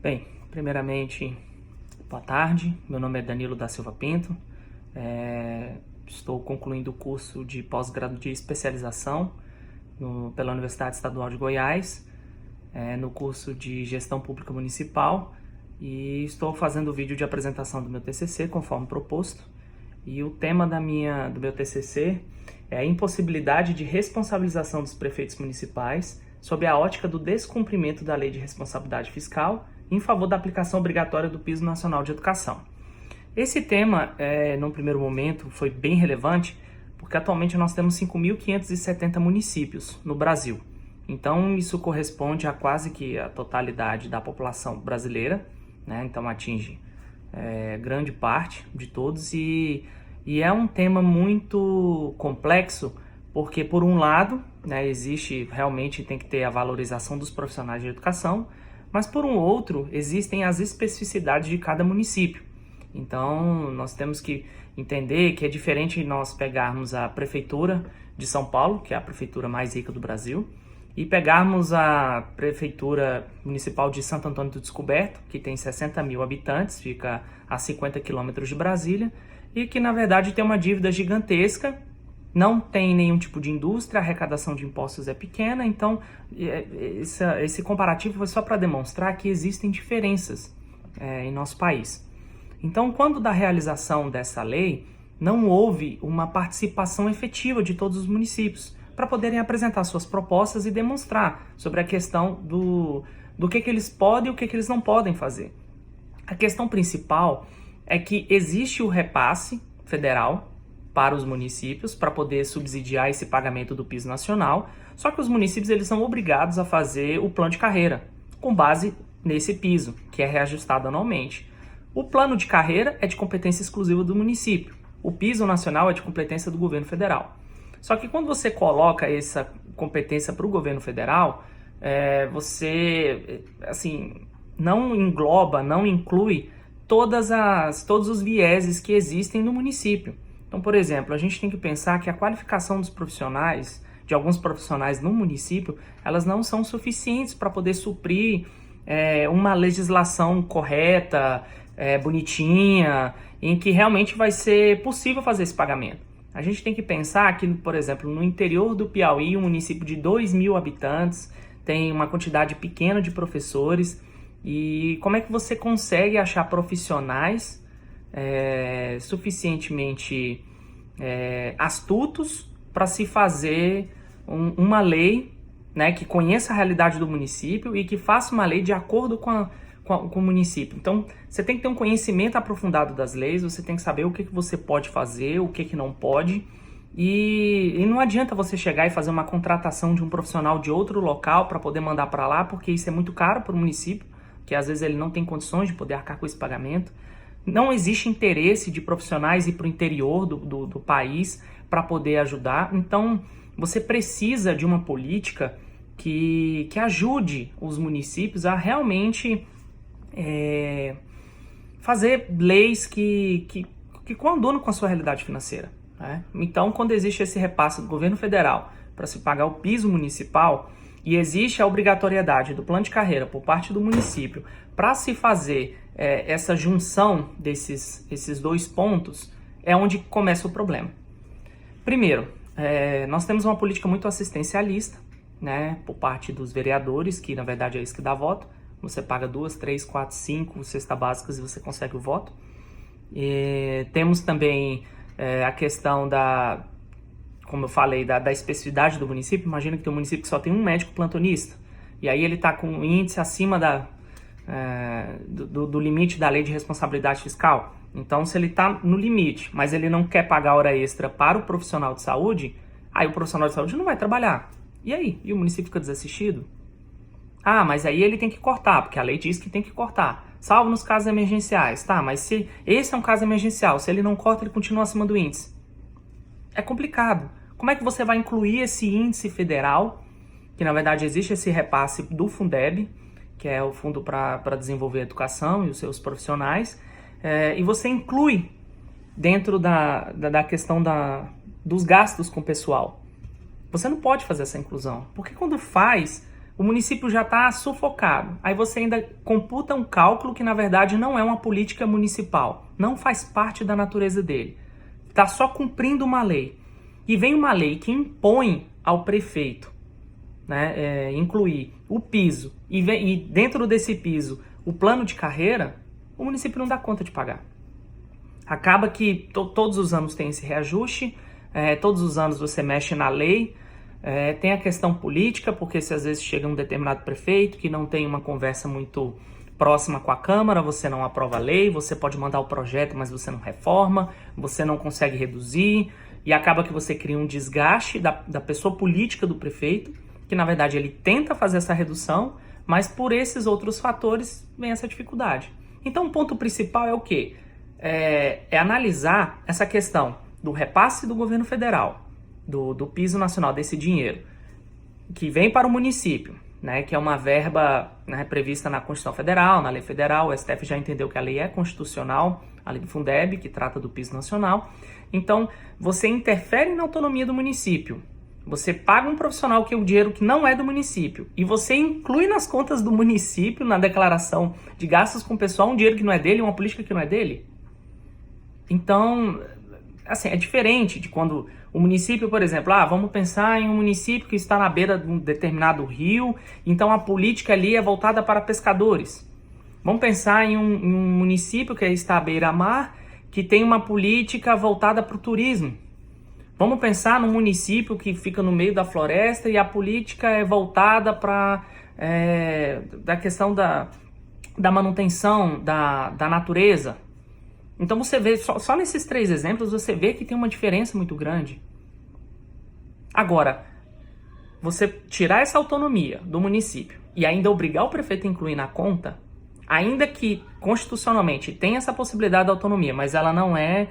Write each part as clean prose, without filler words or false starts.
Bem, primeiramente, boa tarde. Meu nome é Danilo da Silva Pinto. Estou concluindo o curso de pós-grado de especialização pela Universidade Estadual de Goiás, no curso de Gestão Pública Municipal, e estou fazendo o vídeo de apresentação do meu TCC, conforme proposto. E o tema do meu TCC é a impossibilidade de responsabilização dos prefeitos municipais sob a ótica do descumprimento da Lei de Responsabilidade Fiscal em favor da aplicação obrigatória do Piso Nacional de Educação. Esse tema, num primeiro momento, foi bem relevante, porque atualmente nós temos 5.570 municípios no Brasil. Então, isso corresponde a quase que a totalidade da população brasileira, né? Então, atinge grande parte de todos e é um tema muito complexo, porque, por um lado, realmente tem que ter a valorização dos profissionais de educação, mas, por um outro, existem as especificidades de cada município. Então, nós temos que entender que é diferente nós pegarmos a Prefeitura de São Paulo, que é a prefeitura mais rica do Brasil, e pegarmos a Prefeitura Municipal de Santo Antônio do Descoberto, que tem 60 mil habitantes, fica a 50 quilômetros de Brasília, e que, na verdade, tem uma dívida gigantesca, não tem nenhum tipo de indústria, a arrecadação de impostos é pequena. Então, esse comparativo foi só para demonstrar que existem diferenças em nosso país. Então, quando da realização dessa lei, não houve uma participação efetiva de todos os municípios para poderem apresentar suas propostas e demonstrar sobre a questão do que eles podem e o que eles não podem fazer. A questão principal é que existe o repasse federal para os municípios para poder subsidiar esse pagamento do piso nacional, só que os municípios eles são obrigados a fazer o plano de carreira com base nesse piso, que é reajustado anualmente. O plano de carreira é de competência exclusiva do município, o piso nacional é de competência do governo federal. Só que quando você coloca essa competência para o governo federal, você não engloba, não inclui todos os vieses que existem no município. Então, por exemplo, a gente tem que pensar que a qualificação dos profissionais, de alguns profissionais no município, elas não são suficientes para poder suprir uma legislação correta, bonitinha, em que realmente vai ser possível fazer esse pagamento. A gente tem que pensar que, por exemplo, no interior do Piauí, um município de 2.000 habitantes, tem uma quantidade pequena de professores, e como é que você consegue achar profissionais suficientemente astutos para se fazer uma lei, né, que conheça a realidade do município e que faça uma lei de acordo com o município. Então, você tem que ter um conhecimento aprofundado das leis, você tem que saber o que você pode fazer, o que não pode, e não adianta você chegar e fazer uma contratação de um profissional de outro local para poder mandar para lá, porque isso é muito caro para o município, que às vezes ele não tem condições de poder arcar com esse pagamento. Não existe interesse de profissionais ir para o interior do país para poder ajudar. Então, você precisa de uma política que ajude os municípios a realmente fazer leis que conduzam com a sua realidade financeira, né? Então, quando existe esse repasse do governo federal para se pagar o piso municipal e existe a obrigatoriedade do plano de carreira por parte do município para se fazer essa junção desses dois pontos, é onde começa o problema. Primeiro, nós temos uma política muito assistencialista, né, por parte dos vereadores, que na verdade é isso que dá voto. Você paga 2, 3, 4, 5 cestas básicas e você consegue o voto. Temos também a questão como eu falei, da especificidade do município. Imagina que tem um município que só tem um médico plantonista, e aí ele está com um índice acima do limite da Lei de Responsabilidade Fiscal. Então, se ele está no limite, mas ele não quer pagar hora extra para o profissional de saúde, aí o profissional de saúde não vai trabalhar. E aí? E o município fica desassistido? Ah, mas aí ele tem que cortar, porque a lei diz que tem que cortar. Salvo nos casos emergenciais. Tá, mas se esse é um caso emergencial, se ele não corta, ele continua acima do índice. É complicado. Como é que você vai incluir esse índice federal, que na verdade existe esse repasse do Fundeb, que é o Fundo para Desenvolver a Educação e os seus profissionais, e você inclui dentro da questão dos gastos com o pessoal? Você não pode fazer essa inclusão, porque quando faz, o município já está sufocado. Aí você ainda computa um cálculo que, na verdade, não é uma política municipal. Não faz parte da natureza dele. Está só cumprindo uma lei. E vem uma lei que impõe ao prefeito, né, incluir o piso e dentro desse piso o plano de carreira, o município não dá conta de pagar. Acaba que todos os anos tem esse reajuste, todos os anos você mexe na lei. Tem a questão política, porque se às vezes chega um determinado prefeito que não tem uma conversa muito próxima com a Câmara, você não aprova a lei, você pode mandar o projeto, mas você não reforma, você não consegue reduzir, e acaba que você cria um desgaste da pessoa política do prefeito, que na verdade ele tenta fazer essa redução, mas por esses outros fatores vem essa dificuldade. Então o ponto principal é o quê? É analisar essa questão do repasse do governo federal, do piso nacional, desse dinheiro, que vem para o município, né, que é uma verba, né, prevista na Constituição Federal, na lei federal. O STF já entendeu que a lei é constitucional, a lei do Fundeb, que trata do piso nacional. Então, você interfere na autonomia do município. Você paga um profissional que é o dinheiro que não é do município, e você inclui nas contas do município, na declaração de gastos com o pessoal, um dinheiro que não é dele, uma política que não é dele. Então, assim, é diferente de quando o município, por exemplo, vamos pensar em um município que está na beira de um determinado rio, então a política ali é voltada para pescadores. Vamos pensar em um município que está à beira-mar, que tem uma política voltada para o turismo. Vamos pensar num município que fica no meio da floresta e a política é voltada para da questão da manutenção da natureza. Então você vê, só nesses 3 exemplos, você vê que tem uma diferença muito grande. Agora, você tirar essa autonomia do município e ainda obrigar o prefeito a incluir na conta, ainda que constitucionalmente tenha essa possibilidade de autonomia, mas ela não é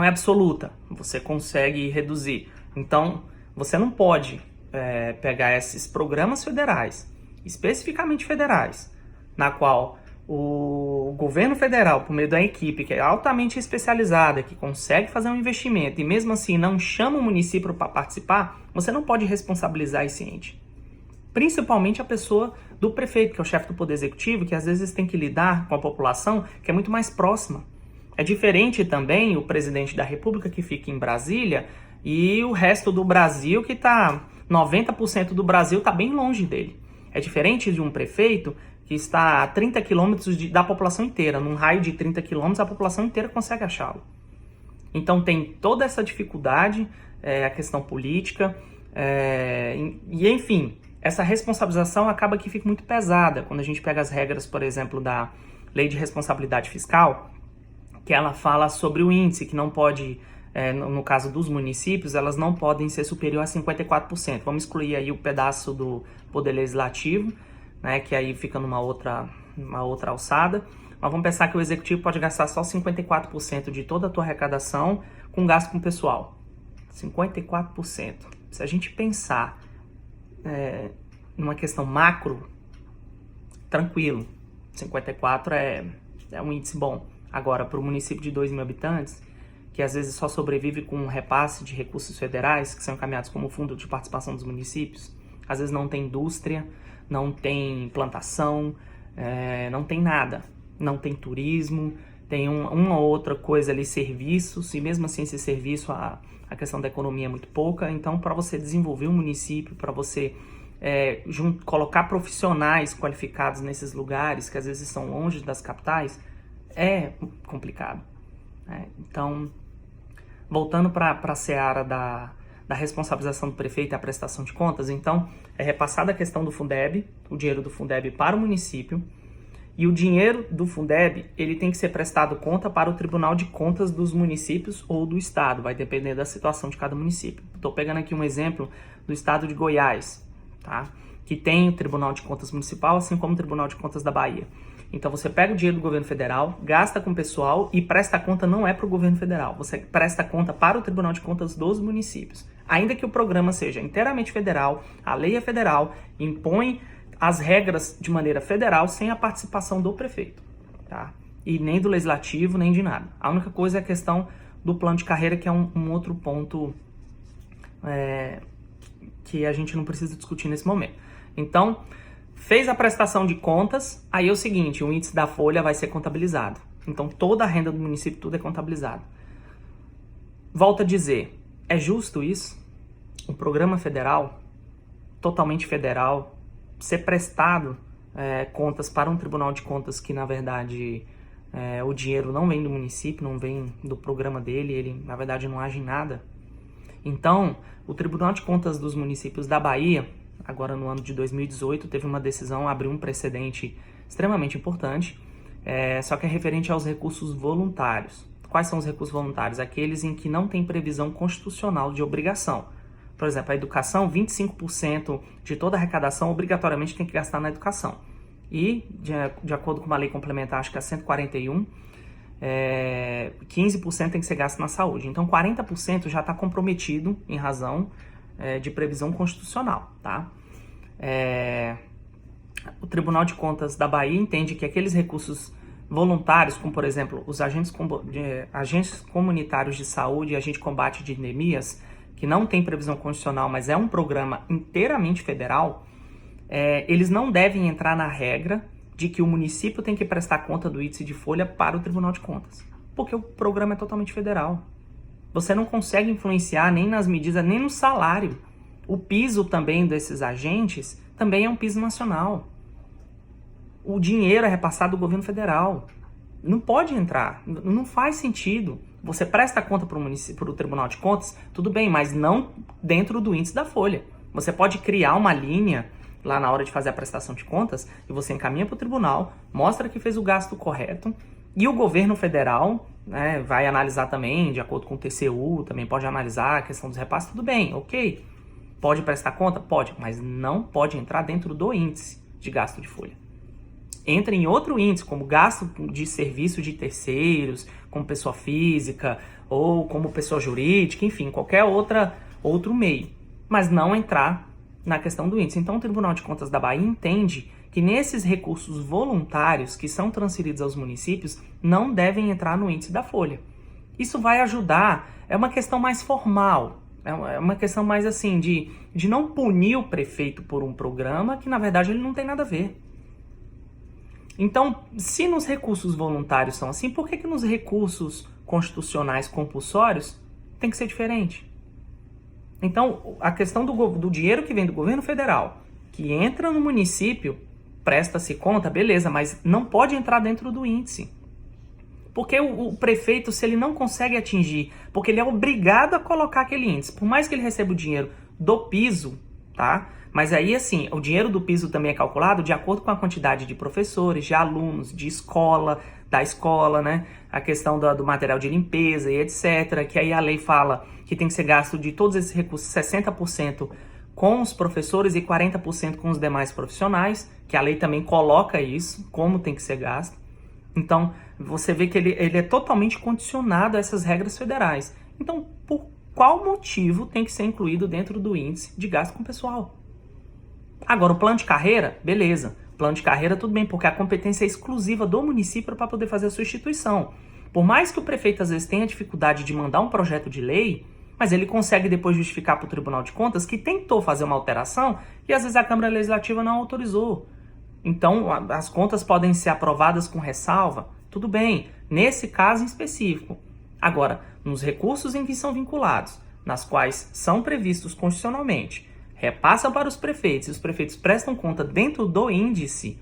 absoluta, você consegue reduzir. Então, você não pode pegar esses programas federais, especificamente federais, na qual o governo federal, por meio da equipe que é altamente especializada, que consegue fazer um investimento e mesmo assim não chama o município para participar, você não pode responsabilizar esse ente. Principalmente a pessoa do prefeito, que é o chefe do Poder Executivo, que às vezes tem que lidar com a população que é muito mais próxima. É diferente também o presidente da República, que fica em Brasília, e o resto do Brasil, que está 90% do Brasil está bem longe dele. É diferente de um prefeito que está a 30 quilômetros da população inteira. Num raio de 30 quilômetros, a população inteira consegue achá-lo. Então tem toda essa dificuldade, a questão política, e enfim, essa responsabilização acaba que fica muito pesada. Quando a gente pega as regras, por exemplo, da Lei de Responsabilidade Fiscal, que ela fala sobre o índice, que não pode, no caso dos municípios, elas não podem ser superior a 54%. Vamos excluir aí o pedaço do Poder Legislativo, né, que aí fica numa outra alçada, mas vamos pensar que o executivo pode gastar só 54% de toda a tua arrecadação com gasto com pessoal. 54%. Se a gente pensar numa questão macro, tranquilo, 54 é um índice bom. Agora, para o município de 2.000 habitantes, que às vezes só sobrevive com um repasse de recursos federais, que são encaminhados como fundo de participação dos municípios, às vezes não tem indústria, não tem plantação, não tem nada, não tem turismo, tem uma outra coisa ali, serviços, e mesmo assim esse serviço, a questão da economia é muito pouca. Então, para você desenvolver um município, para você colocar profissionais qualificados nesses lugares, que às vezes estão longe das capitais, é complicado. Então, voltando para a seara da responsabilização do prefeito e a prestação de contas, então, é repassada a questão do Fundeb, o dinheiro do Fundeb para o município, e o dinheiro do Fundeb, ele tem que ser prestado conta para o Tribunal de Contas dos municípios ou do estado, vai depender da situação de cada município. Estou pegando aqui um exemplo do estado de Goiás, tá? Que tem o Tribunal de Contas Municipal, assim como o Tribunal de Contas da Bahia. Então você pega o dinheiro do governo federal, gasta com o pessoal e presta conta não é para o governo federal, você presta conta para o Tribunal de Contas dos municípios. Ainda que o programa seja inteiramente federal, a lei é federal, impõe as regras de maneira federal sem a participação do prefeito, tá? E nem do legislativo, nem de nada. A única coisa é a questão do plano de carreira, que é um outro ponto que a gente não precisa discutir nesse momento. Então, fez a prestação de contas, aí é o seguinte, o índice da folha vai ser contabilizado. Então, toda a renda do município, tudo é contabilizado. Volto a dizer, é justo isso? Um programa federal, totalmente federal, ser prestado contas para um tribunal de contas que, na verdade, o dinheiro não vem do município, não vem do programa dele, ele, na verdade, não age em nada. Então, o Tribunal de Contas dos Municípios da Bahia, agora no ano de 2018, teve uma decisão, abriu um precedente extremamente importante, só que é referente aos recursos voluntários. Quais são os recursos voluntários? Aqueles em que não tem previsão constitucional de obrigação. Por exemplo, a educação, 25% de toda a arrecadação obrigatoriamente tem que gastar na educação. E, de acordo com uma lei complementar, acho que é a 141, 15% tem que ser gasto na saúde. Então, 40% já está comprometido em razão de previsão constitucional. Tá? O Tribunal de Contas da Bahia entende que aqueles recursos voluntários, como, por exemplo, os agentes comunitários de saúde e agente de combate de endemias, que não tem previsão constitucional, mas é um programa inteiramente federal, eles não devem entrar na regra de que o município tem que prestar conta do índice de folha para o Tribunal de Contas, porque o programa é totalmente federal. Você não consegue influenciar nem nas medidas, nem no salário. O piso também desses agentes também é um piso nacional. O dinheiro é repassado do governo federal. Não pode entrar, não faz sentido. Você presta conta para o Tribunal de Contas, tudo bem, mas não dentro do índice da folha. Você pode criar uma linha lá na hora de fazer a prestação de contas e você encaminha para o tribunal, mostra que fez o gasto correto e o governo federal vai analisar também, de acordo com o TCU, também pode analisar a questão dos repasses, tudo bem, ok. Pode prestar conta? Pode, mas não pode entrar dentro do índice de gasto de folha. Entra em outro índice, como gasto de serviço de terceiros, como pessoa física ou como pessoa jurídica, enfim, qualquer outro meio, mas não entrar na questão do índice. Então, o Tribunal de Contas da Bahia entende que nesses recursos voluntários que são transferidos aos municípios não devem entrar no índice da folha. Isso vai ajudar, é uma questão mais formal, é uma questão mais assim de não punir o prefeito por um programa que, na verdade, ele não tem nada a ver. Então, se nos recursos voluntários são assim, por que nos recursos constitucionais compulsórios tem que ser diferente? Então, a questão do dinheiro que vem do governo federal, que entra no município, presta-se conta, beleza, mas não pode entrar dentro do índice. Porque o prefeito, se ele não consegue atingir, porque ele é obrigado a colocar aquele índice, por mais que ele receba o dinheiro do piso, tá? Mas aí, assim, o dinheiro do piso também é calculado de acordo com a quantidade de professores, de alunos, de escola, da escola, né? A questão do material de limpeza e etc. Que aí a lei fala que tem que ser gasto de todos esses recursos 60% com os professores e 40% com os demais profissionais, que a lei também coloca isso, como tem que ser gasto. Então, você vê que ele é totalmente condicionado a essas regras federais. Então, por qual motivo tem que ser incluído dentro do índice de gasto com pessoal? Agora, o plano de carreira, beleza. Plano de carreira, tudo bem, porque a competência é exclusiva do município para poder fazer a sua instituição. Por mais que o prefeito, às vezes, tenha dificuldade de mandar um projeto de lei, mas ele consegue depois justificar para o Tribunal de Contas que tentou fazer uma alteração e, às vezes, a Câmara Legislativa não autorizou. Então, as contas podem ser aprovadas com ressalva, tudo bem, nesse caso em específico. Agora, nos recursos em que são vinculados, nas quais são previstos constitucionalmente, repassam para os prefeitos e os prefeitos prestam conta dentro do índice,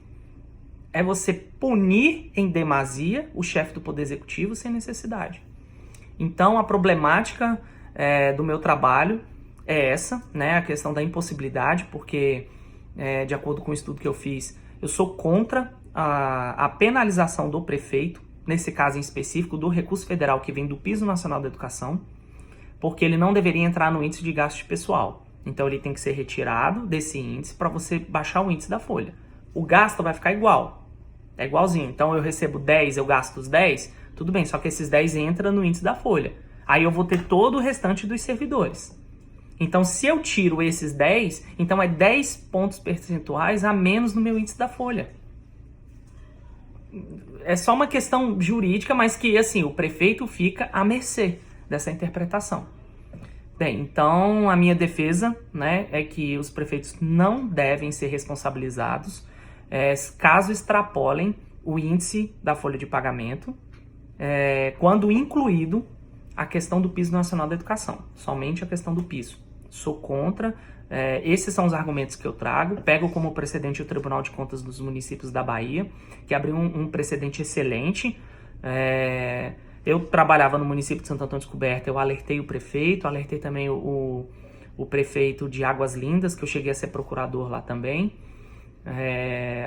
é você punir em demasia o chefe do Poder Executivo sem necessidade. Então, a problemática do meu trabalho é essa, né? A questão da impossibilidade, porque, de acordo com o estudo que eu fiz, eu sou contra a penalização do prefeito, nesse caso em específico, do recurso federal que vem do Piso Nacional da Educação, porque ele não deveria entrar no índice de gasto pessoal. Então, ele tem que ser retirado desse índice para você baixar o índice da folha. O gasto vai ficar igual. É igualzinho. Então, eu recebo 10, eu gasto os 10, tudo bem, só que esses 10 entram no índice da folha. Aí eu vou ter todo o restante dos servidores. Então, se eu tiro esses 10, então é 10 pontos percentuais a menos no meu índice da folha. É só uma questão jurídica, mas que, assim, o prefeito fica à mercê dessa interpretação. Bem, então a minha defesa, né, é que os prefeitos não devem ser responsabilizados caso extrapolem o índice da folha de pagamento, quando incluído a questão do piso nacional da educação, somente a questão do piso. Sou contra, esses são os argumentos que eu trago, pego como precedente o Tribunal de Contas dos Municípios da Bahia, que abriu um precedente excelente. Eu trabalhava no município de Santo Antônio Descoberto, eu alertei o prefeito, alertei também o prefeito de Águas Lindas, que eu cheguei a ser procurador lá também,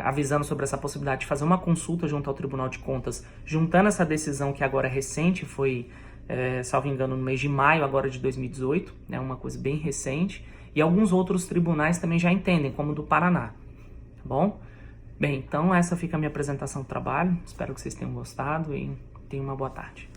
avisando sobre essa possibilidade de fazer uma consulta junto ao Tribunal de Contas, juntando essa decisão que agora é recente, foi, salvo engano, no mês de maio agora de 2018, né, uma coisa bem recente, e alguns outros tribunais também já entendem, como o do Paraná, tá bom? Bem, então essa fica a minha apresentação do trabalho, espero que vocês tenham gostado e tenham uma boa tarde.